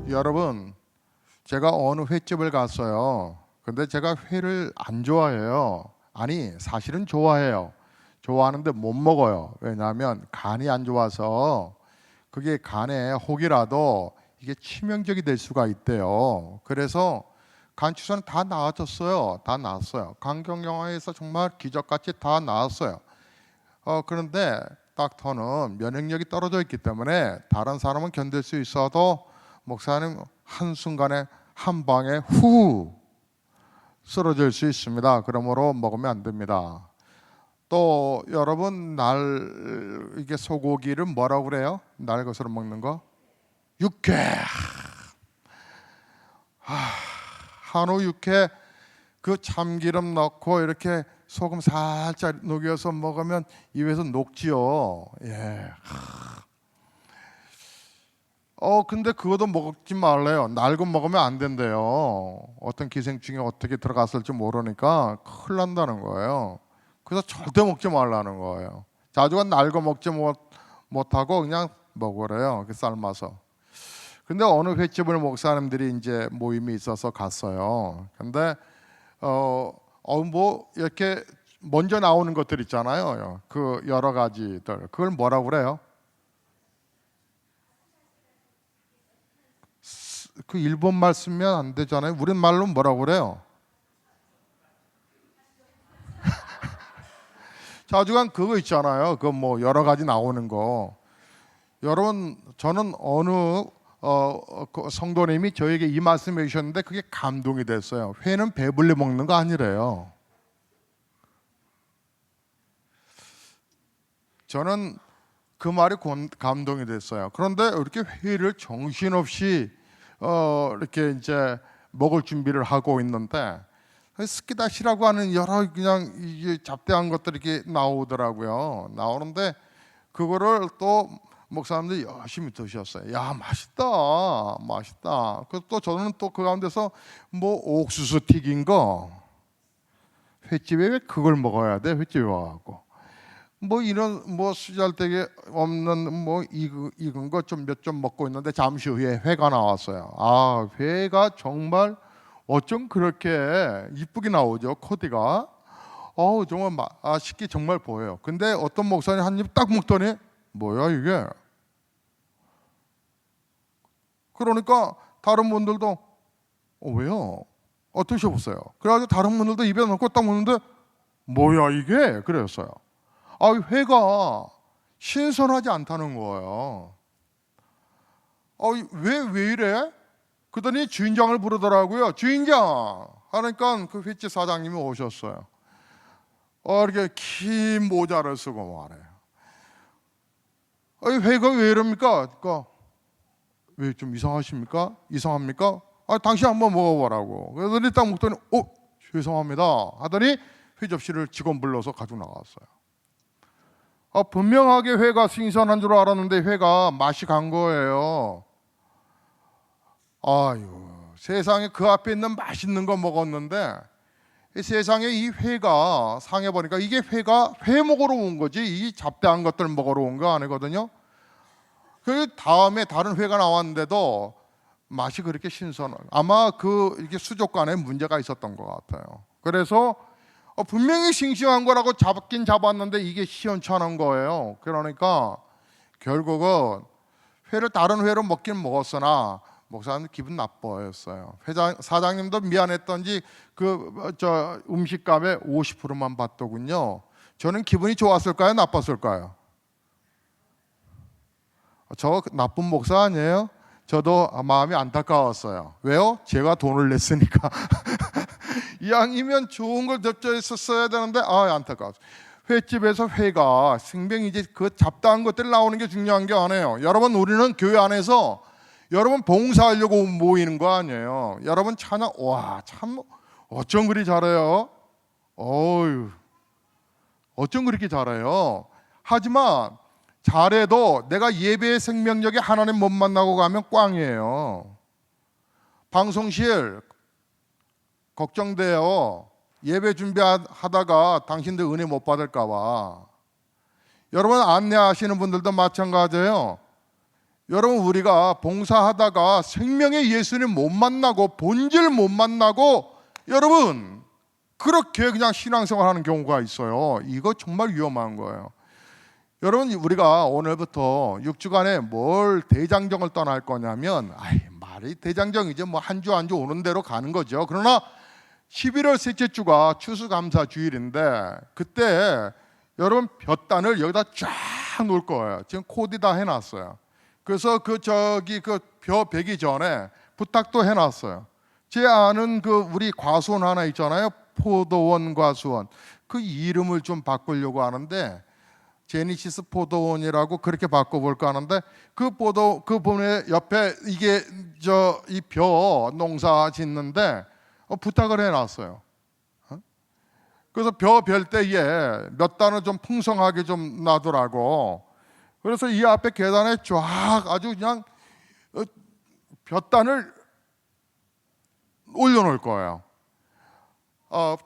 여러분, 제가 어느 횟집을 갔어요. 근데 제가 회를 안 좋아해요. 아니, 사실은 좋아해요. 좋아하는데 못 먹어요. 왜냐하면 간이 안 좋아서 그게 간에 혹이라도 이게 치명적이 될 수가 있대요. 그래서 간 주사는 다 나아졌어요. 다 나았어요. 간경영화에서 정말 기적같이 다 나았어요. 그런데 닥터는 면역력이 떨어져 있기 때문에 다른 사람은 견딜 수 있어도 목사님 한순간에 한 방에 후 쓰러질 수 있습니다. 그러므로 먹으면 안 됩니다. 또 여러분 이게 소고기를 뭐라고 그래요? 날 것으로 먹는 거? 육회. 한우 육회 그 참기름 넣고 이렇게 소금 살짝 녹여서 먹으면 입에서 녹지요. 예. 근데 그것도 먹지 말래요. 날고 먹으면 안 된대요. 어떤 기생충이 어떻게 들어갔을지 모르니까 큰일 난다는 거예요. 그래서 절대 먹지 말라는 거예요. 자주가 날고 먹지 못하고 그냥 먹으래요. 삶아서. 근데 어느 횟집을 목사님들이 이제 모임이 있어서 갔어요. 근데 뭐 이렇게 먼저 나오는 것들 있잖아요. 그 여러 가지들. 그걸 뭐라고 그래요? 그 일본 말 쓰면 안 되잖아요. 우리 말로 뭐라고 그래요? 자주간 그거 있잖아요. 그 뭐 여러 가지 나오는 거. 여러분, 저는 어느 그 성도님이 저에게 이 말씀해 주셨는데 그게 감동이 됐어요. 회는 배불리 먹는 거 아니래요. 저는 그 말이 감동이 됐어요. 그런데 이렇게 회를 정신없이 이렇게 이제 먹을 준비를 하고 있는데 스키다시라고 하는 여러 그냥 이게 잡다한 것들이 이렇게 나오더라고요. 나오는데 그거를 또 목사님들이 열심히 드셨어요. 야, 맛있다, 맛있다. 그래서 또 저는 또 그 가운데서 뭐 옥수수 튀긴 거, 횟집에 왜 그걸 먹어야 돼? 횟집에 와갖고 뭐 이런 뭐 쓰잘데기 없는 뭐 익은 거 좀 몇 점 먹고 있는데 잠시 후에 회가 나왔어요. 아, 회가 정말 어쩜 그렇게 이쁘게 나오죠, 코디가. 정말 맛있게 정말 보여요. 근데 어떤 목사님 한 입 딱 먹더니 뭐야 이게? 그러니까 다른 분들도 왜요? 드셔보세요. 그래가지고 다른 분들도 입에 넣고 딱 먹는데 뭐야 이게? 그랬어요. 회가 신선하지 않다는 거예요. 왜 이래? 그러더니 주인장을 부르더라고요. 주인장! 하니까 그 횟집 사장님이 오셨어요. 이렇게 긴 모자를 쓰고 말해요. 회가 왜 이럽니까? 그러니까 왜 좀 이상하십니까? 이상합니까? 당신 한번 먹어보라고. 그래서 딱 먹더니 죄송합니다 하더니 회 접시를 직원 불러서 가지고 나갔어요. 분명하게 회가 신선한 줄 알았는데 회가 맛이 간 거예요. 아유, 세상에 그 앞에 있는 맛있는 거 먹었는데 세상에 이 회가 상해보니까 이게 회가 회 먹으러 온 거지 이 잡다한 것들 먹으러 온 거 아니거든요. 그 다음에 다른 회가 나왔는데도 맛이 그렇게 아마 이게 수족관에 문제가 있었던 것 같아요. 그래서 분명히 싱싱한 거라고 잡긴 잡았는데 이게 시원찮은 거예요. 그러니까 결국은 회를 다른 회로 먹긴 먹었으나 목사님 기분 나빠했어요. 사장님도 미안했던지 음식값의 50%만 받더군요. 저는 기분이 좋았을까요? 나빴을까요? 저 나쁜 목사 아니에요? 저도 마음이 안타까웠어요. 왜요? 제가 돈을 냈으니까. 이왕이면 좋은 걸 접조했었어야 되는데 안타까웠어요. 횟집에서 회가 생명이지 그 잡다한 것들 나오는 게 중요한 게 아니에요. 여러분, 우리는 교회 안에서 여러분 봉사하려고 모이는 거 아니에요. 여러분 찬양 참 어쩜 그리 잘해요. 어쩜 그렇게 잘해요. 하지만 잘해도 내가 예배의 생명력에 하나님 못 만나고 가면 꽝이에요. 방송실 걱정돼요. 예배 준비하다가 당신들 은혜 못 받을까 봐. 여러분 안내하시는 분들도 마찬가지예요. 여러분, 우리가 봉사하다가 생명의 예수님 못 만나고 본질 못 만나고 여러분 그렇게 그냥 신앙생활 하는 경우가 있어요. 이거 정말 위험한 거예요. 여러분, 우리가 오늘부터 6주간에 뭘 대장정을 떠날 거냐면 말이 대장정이죠. 뭐 한 주 한 주 오는 대로 가는 거죠. 그러나 11월 셋째 주가 추수감사 주일인데 그때 여러분 볕단을 여기다 쫙 놓을 거예요. 지금 코디다 해놨어요. 그래서 그 벼 베기 전에 부탁도 해놨어요. 제 아는 우리 과수원 하나 있잖아요. 포도원 과수원. 그 이름을 좀 바꾸려고 하는데 제니시스 포도원이라고 그렇게 바꿔볼까 하는데 그 보면 옆에 이게 이 벼 농사 짓는데 부탁을 해놨어요. 그래서 벼 별 때에 몇 단을 좀 풍성하게 좀 놔두라고. 그래서 이 앞에 계단에 쫙 아주 그냥 볕단을 올려놓을 거예요.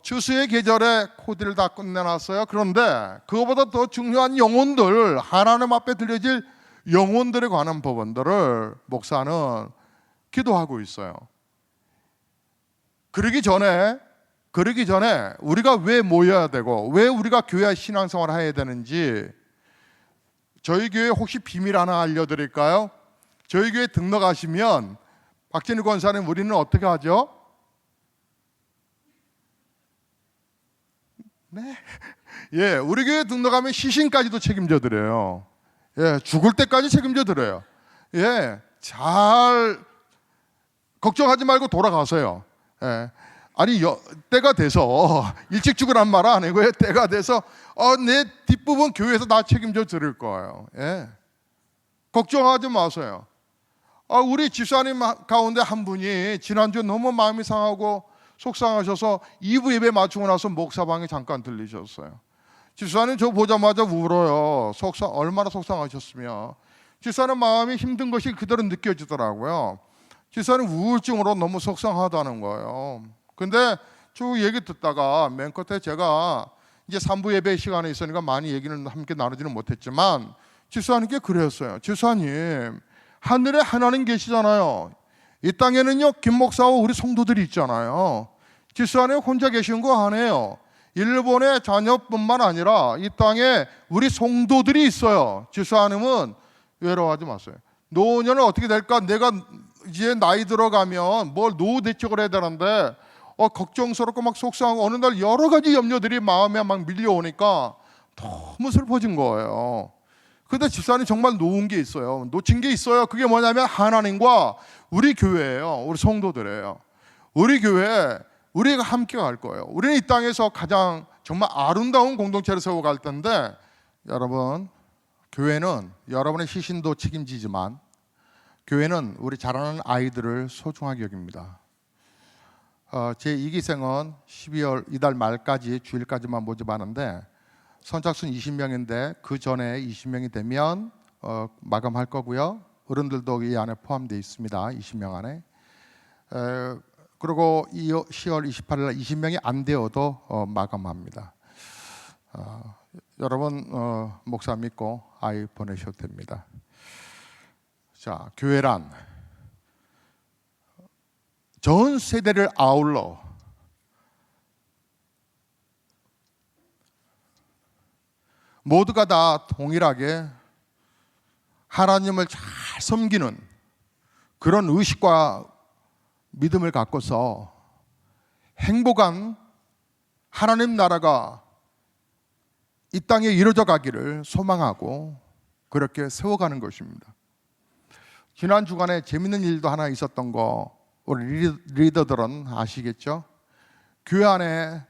추수의 계절에 코디를 다 끝내놨어요. 그런데 그거보다 더 중요한 영혼들, 하나님 앞에 드려질 영혼들에 관한 법원들을 목사는 기도하고 있어요. 그러기 전에 우리가 왜 모여야 되고 왜 우리가 교회 신앙생활을 해야 되는지 저희 교회 혹시 비밀 하나 알려드릴까요? 저희 교회 등록하시면 박진희 권사님, 우리는 어떻게 하죠? 네. 예, 우리 교회 등록하면 시신까지도 책임져 드려요. 예, 죽을 때까지 책임져 드려요. 예, 잘 걱정하지 말고 돌아가세요. 예. 아니 때가 돼서 일찍 죽으란 말 아니고요. 때가 돼서 내 뒷부분 교회에서 다 책임져 드릴 거예요. 예. 걱정하지 마세요. 우리 집사님 가운데 한 분이 지난주에 너무 마음이 상하고 속상하셔서 2부 예배 마치고 나서 목사방에 잠깐 들리셨어요. 집사님 저 보자마자 울어요. 얼마나 속상하셨으며. 집사님 마음이 힘든 것이 그대로 느껴지더라고요. 집사님 우울증으로 너무 속상하다는 거예요. 근데 쭉 얘기 듣다가 맨 끝에 제가 이제 3부 예배 시간에 있으니까 많이 얘기는 함께 나누지는 못했지만 집사님께 그랬어요. 집사님, 하늘에 하나님 계시잖아요. 이 땅에는요 김 목사와 우리 성도들이 있잖아요. 집사님 혼자 계신 거 아니에요. 일본의 자녀뿐만 아니라 이 땅에 우리 성도들이 있어요. 집사님은 외로워하지 마세요. 노년은 어떻게 될까? 내가 이제 나이 들어가면 뭘 노후 대책을 해야 되는데 걱정스럽고 막 속상하고 어느 날 여러 가지 염려들이 마음에 막 밀려오니까 너무 슬퍼진 거예요. 근데 집사님 정말 놓은 게 있어요. 놓친 게 있어요. 그게 뭐냐면 하나님과 우리 교회예요. 우리 성도들이에요. 우리 교회, 우리가 함께 갈 거예요. 우리는 이 땅에서 가장 정말 아름다운 공동체를 세워갈 텐데 여러분, 교회는 여러분의 시신도 책임지지만 교회는 우리 자라는 아이들을 소중하게 여깁니다. 제 2기생은 12월 이달 말까지 주일까지만 모집하는데 선착순 20명인데 그 전에 20명이 되면 마감할 거고요. 어른들도 이 안에 포함되어 있습니다. 20명 안에. 그리고 10월 28일 날 20명이 안 되어도 마감합니다. 여러분 목사 믿고 아이 보내셔도 됩니다. 자, 교회란 전 세대를 아울러 모두가 다 동일하게 하나님을 잘 섬기는 그런 의식과 믿음을 갖고서 행복한 하나님 나라가 이 땅에 이루어져 가기를 소망하고 그렇게 세워가는 것입니다. 지난 주간에 재밌는 일도 하나 있었던 거 우리 리더들은 아시겠죠? 교회 안에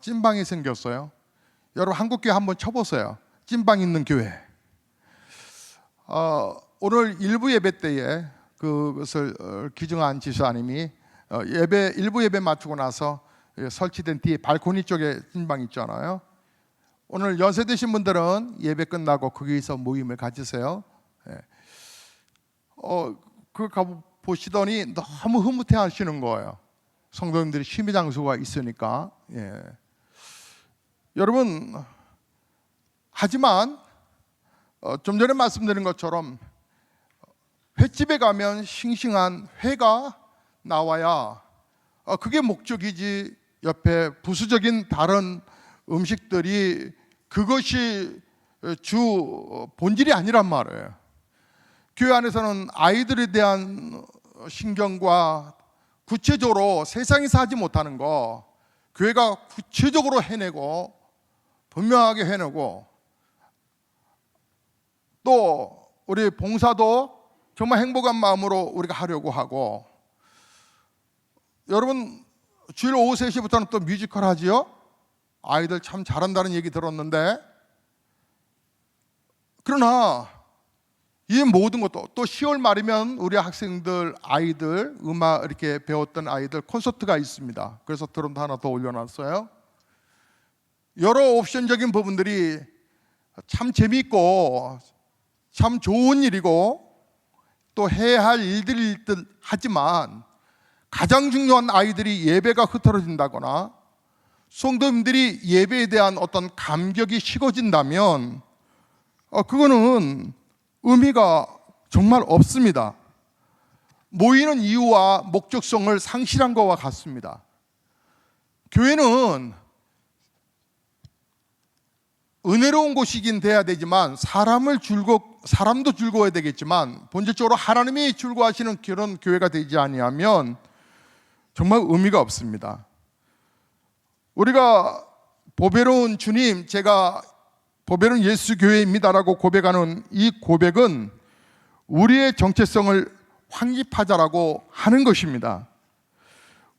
찐방이 생겼어요. 여러분 한국교회 한번 쳐보세요. 찐방 있는 교회. 오늘 일부 예배 때에 그것을 기증한 지사님이 일부 예배 마치고 나서 설치된 뒤에 발코니 쪽에 찐방 있잖아요. 오늘 연세 드신 분들은 예배 끝나고 거기서 모임을 가지세요. 그 보시더니 너무 흐뭇해 하시는 거예요. 성도님들이 취미 장소가 있으니까. 여러분, 하지만 좀 전에 말씀드린 것처럼 횟집에 가면 싱싱한 회가 나와야 그게 목적이지, 옆에 부수적인 다른 음식들이 그것이 주 본질이 아니란 말이에요. 교회 안에서는 아이들에 대한 신경과 구체적으로 세상에서 하지 못하는 거 교회가 구체적으로 해내고 분명하게 해내고, 또 우리 봉사도 정말 행복한 마음으로 우리가 하려고 하고, 여러분 주일 오후 3시부터는 또 뮤지컬 하지요? 아이들 참 잘한다는 얘기 들었는데, 그러나 이 모든 것도 또 10월 말이면 우리 학생들, 아이들 음악 이렇게 배웠던 아이들 콘서트가 있습니다. 그래서 드럼도 하나 더 올려놨어요. 여러 옵션적인 부분들이 참 재미있고 참 좋은 일이고 또 해야 할 일들일 듯 하지만, 가장 중요한 아이들이 예배가 흐트러진다거나 성도님들이 예배에 대한 어떤 감격이 식어진다면 그거는 의미가 정말 없습니다. 모이는 이유와 목적성을 상실한 것과 같습니다. 교회는 은혜로운 곳이긴 돼야 되지만 사람도 즐거워야 되겠지만, 본질적으로 하나님이 즐거워하시는 그런 교회가 되지 아니하면 정말 의미가 없습니다. 우리가 보배로운 주님, 제가 보배로운 예수 교회입니다라고 고백하는 이 고백은 우리의 정체성을 확립하자라고 하는 것입니다.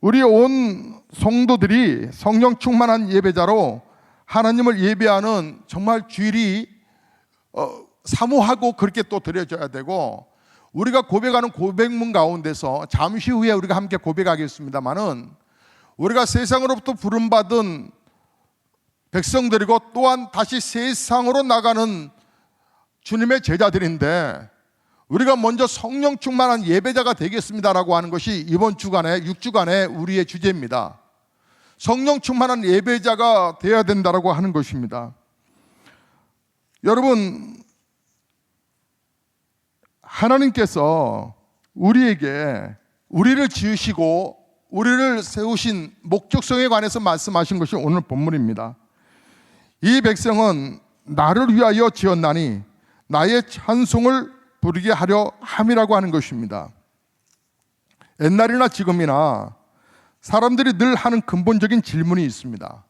우리 온 성도들이 성령 충만한 예배자로 하나님을 예배하는 정말 주일이 사모하고 그렇게 또 드려져야 되고, 우리가 고백하는 고백문 가운데서 잠시 후에 우리가 함께 고백하겠습니다마는, 우리가 세상으로부터 부름받은 백성들이고 또한 다시 세상으로 나가는 주님의 제자들인데, 우리가 먼저 성령 충만한 예배자가 되겠습니다라고 하는 것이 이번 주간에 6주간의 우리의 주제입니다. 성령 충만한 예배자가 되어야 된다라고 하는 것입니다. 여러분, 하나님께서 우리를 지으시고 우리를 세우신 목적성에 관해서 말씀하신 것이 오늘 본문입니다. 이 백성은 나를 위하여 지었나니 나의 찬송을 부르게 하려 함이라고 하는 것입니다. 옛날이나 지금이나 사람들이 늘 하는 근본적인 질문이 있습니다.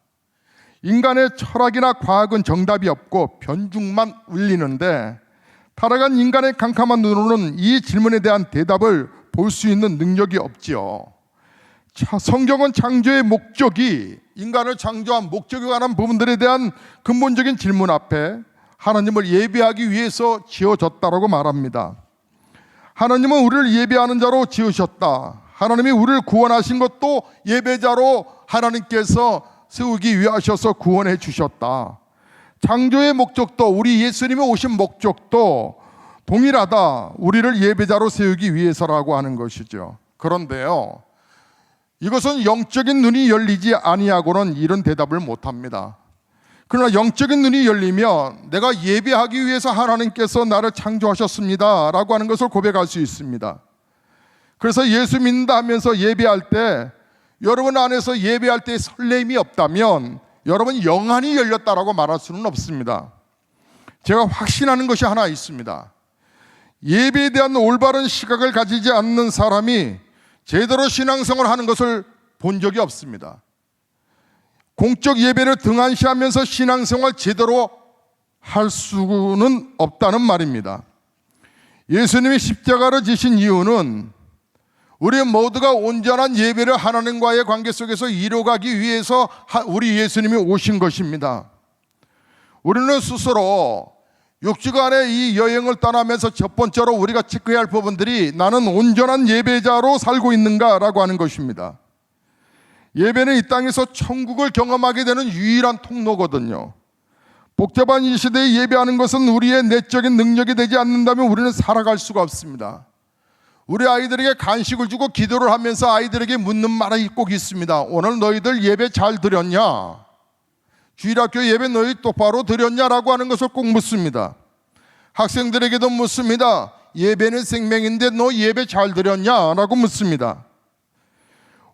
인간의 철학이나 과학은 정답이 없고 변죽만 울리는데, 타락한 인간의 캄캄한 눈으로는 이 질문에 대한 대답을 볼 수 있는 능력이 없지요. 성경은 창조의 목적이, 인간을 창조한 목적에 관한 부분들에 대한 근본적인 질문 앞에 하나님을 예배하기 위해서 지어졌다라고 말합니다. 하나님은 우리를 예배하는 자로 지으셨다. 하나님이 우리를 구원하신 것도 예배자로 하나님께서 세우기 위하셔서 구원해 주셨다. 창조의 목적도, 우리 예수님이 오신 목적도 동일하다. 우리를 예배자로 세우기 위해서라고 하는 것이죠. 그런데요, 이것은 영적인 눈이 열리지 아니하고는 이런 대답을 못합니다. 그러나 영적인 눈이 열리면 내가 예배하기 위해서 하나님께서 나를 창조하셨습니다 라고 하는 것을 고백할 수 있습니다. 그래서 예수 믿는다 하면서 예배할 때, 여러분 안에서 예배할 때 설렘이 없다면 여러분 영안이 열렸다라고 말할 수는 없습니다. 제가 확신하는 것이 하나 있습니다. 예배에 대한 올바른 시각을 가지지 않는 사람이 제대로 신앙생활을 하는 것을 본 적이 없습니다. 공적 예배를 등한시하면서 신앙생활 제대로 할 수는 없다는 말입니다. 예수님이 십자가를 지신 이유는 우리 모두가 온전한 예배를 하나님과의 관계 속에서 이루어가기 위해서 우리 예수님이 오신 것입니다. 우리는 스스로 6주간의 이 여행을 떠나면서 첫 번째로 우리가 체크해야 할 부분들이, 나는 온전한 예배자로 살고 있는가라고 하는 것입니다. 예배는 이 땅에서 천국을 경험하게 되는 유일한 통로거든요. 복잡한 이 시대에 예배하는 것은 우리의 내적인 능력이 되지 않는다면 우리는 살아갈 수가 없습니다. 우리 아이들에게 간식을 주고 기도를 하면서 아이들에게 묻는 말이 꼭 있습니다. 오늘 너희들 예배 잘 드렸냐? 주일학교 예배 너희 똑바로 드렸냐라고 하는 것을 꼭 묻습니다. 학생들에게도 묻습니다. 예배는 생명인데 너 예배 잘 드렸냐? 라고 묻습니다.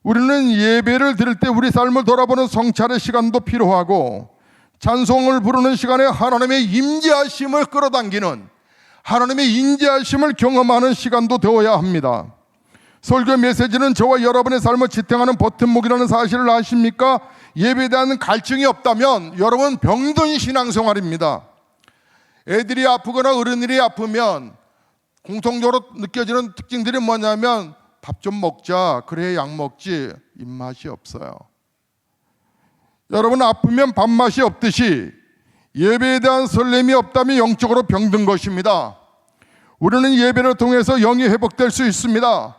우리는 예배를 드릴 때 우리 삶을 돌아보는 성찰의 시간도 필요하고, 찬송을 부르는 시간에 하나님의 임재하심을 끌어당기는, 하나님의 임재하심을 경험하는 시간도 되어야 합니다. 설교 메시지는 저와 여러분의 삶을 지탱하는 버튼목이라는 사실을 아십니까? 예배에 대한 갈증이 없다면 여러분 병든 신앙생활입니다. 애들이 아프거나 어른들이 아프면 공통적으로 느껴지는 특징들이 뭐냐면 밥 좀 먹자, 그래야 약 먹지, 입맛이 없어요. 여러분, 아프면 밥맛이 없듯이 예배에 대한 설렘이 없다면 영적으로 병든 것입니다. 우리는 예배를 통해서 영이 회복될 수 있습니다.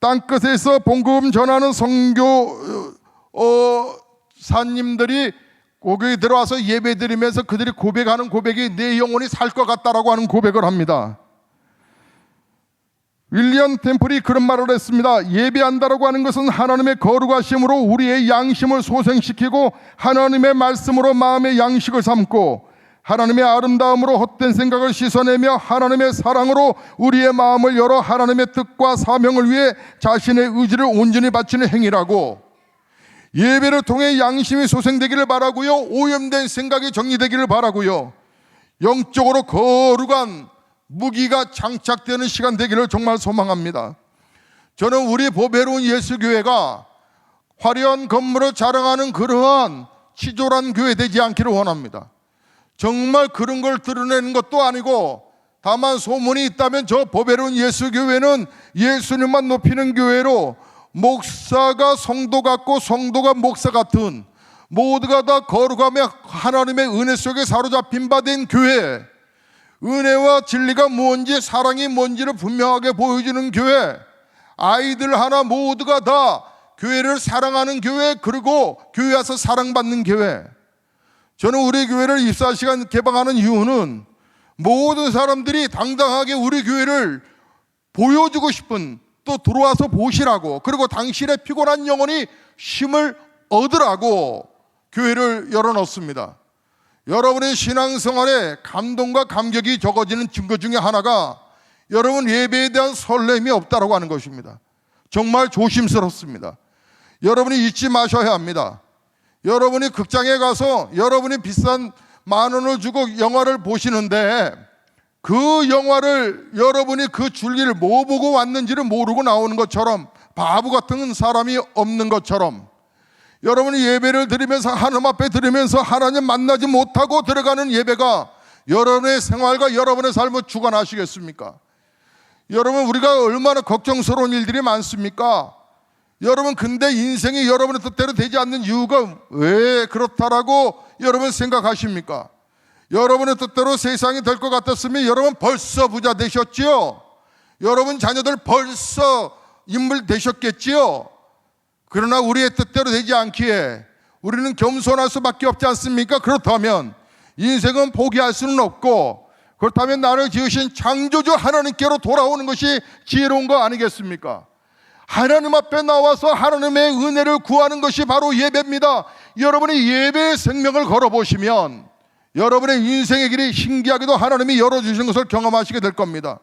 땅끝에서 복음 전하는 선교사님들이 거기에 들어와서 예배 드리면서 그들이 고백하는 고백이 내 영혼이 살 것 같다라고 하는 고백을 합니다. 윌리엄 템플이 그런 말을 했습니다. 예배한다라고 하는 것은 하나님의 거룩하심으로 우리의 양심을 소생시키고 하나님의 말씀으로 마음의 양식을 삼고 하나님의 아름다움으로 헛된 생각을 씻어내며 하나님의 사랑으로 우리의 마음을 열어 하나님의 뜻과 사명을 위해 자신의 의지를 온전히 바치는 행위라고, 예배를 통해 양심이 소생되기를 바라고요, 오염된 생각이 정리되기를 바라고요, 영적으로 거룩한 무기가 장착되는 시간 되기를 정말 소망합니다. 저는 우리 보배로운 예수교회가 화려한 건물을 자랑하는 그러한 치졸한 교회 되지 않기를 원합니다. 정말 그런 걸 드러내는 것도 아니고, 다만 소문이 있다면 저 보배로운 예수교회는 예수님만 높이는 교회로 목사가 성도 같고 성도가 목사 같은, 모두가 다 거룩하며 하나님의 은혜 속에 사로잡힌 바 된 교회, 은혜와 진리가 뭔지 사랑이 뭔지를 분명하게 보여주는 교회, 아이들 하나 모두가 다 교회를 사랑하는 교회, 그리고 교회 와서 사랑받는 교회. 저는 우리 교회를 24시간 개방하는 이유는 모든 사람들이 당당하게 우리 교회를 보여주고 싶은, 또 들어와서 보시라고, 그리고 당신의 피곤한 영혼이 힘을 얻으라고 교회를 열어놓습니다. 여러분의 신앙생활에 감동과 감격이 적어지는 증거 중에 하나가 여러분 예배에 대한 설렘이 없다라고 하는 것입니다. 정말 조심스럽습니다. 여러분이 잊지 마셔야 합니다. 여러분이 극장에 가서 여러분이 비싼 10,000원을 주고 영화를 보시는데 그 영화를 여러분이 그 줄기를 뭐 보고 왔는지를 모르고 나오는 것처럼, 바보 같은 사람이 없는 것처럼, 여러분이 예배를 드리면서 하나님 앞에 드리면서 하나님 만나지 못하고 들어가는 예배가 여러분의 생활과 여러분의 삶을 주관하시겠습니까? 여러분, 우리가 얼마나 걱정스러운 일들이 많습니까? 여러분, 근데 인생이 여러분의 뜻대로 되지 않는 이유가 왜 그렇다라고 여러분 생각하십니까? 여러분의 뜻대로 세상이 될 것 같았으면 여러분 벌써 부자 되셨지요? 여러분 자녀들 벌써 인물 되셨겠지요? 그러나 우리의 뜻대로 되지 않기에 우리는 겸손할 수밖에 없지 않습니까? 그렇다면 인생은 포기할 수는 없고, 그렇다면 나를 지으신 창조주 하나님께로 돌아오는 것이 지혜로운 거 아니겠습니까? 하나님 앞에 나와서 하나님의 은혜를 구하는 것이 바로 예배입니다. 여러분이 예배의 생명을 걸어보시면 여러분의 인생의 길이 신기하게도 하나님이 열어주시는 것을 경험하시게 될 겁니다.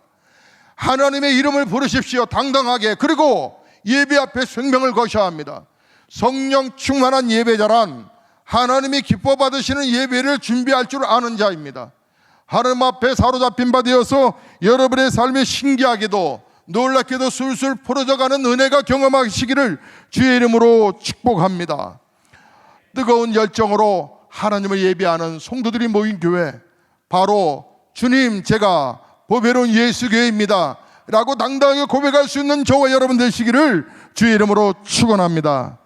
하나님의 이름을 부르십시오, 당당하게. 그리고 예배 앞에 생명을 거셔야 합니다. 성령 충만한 예배자란 하나님이 기뻐 받으시는 예배를 준비할 줄 아는 자입니다. 하나님 앞에 사로잡힌 바 되어서 여러분의 삶에 신기하게도 놀랍게도 술술 풀어져가는 은혜가 경험하시기를 주의 이름으로 축복합니다. 뜨거운 열정으로 하나님을 예배하는 성도들이 모인 교회, 바로 주님, 제가 보배로운 예수교회입니다 라고 당당하게 고백할 수 있는 저와 여러분 되시기를 주의 이름으로 축원합니다.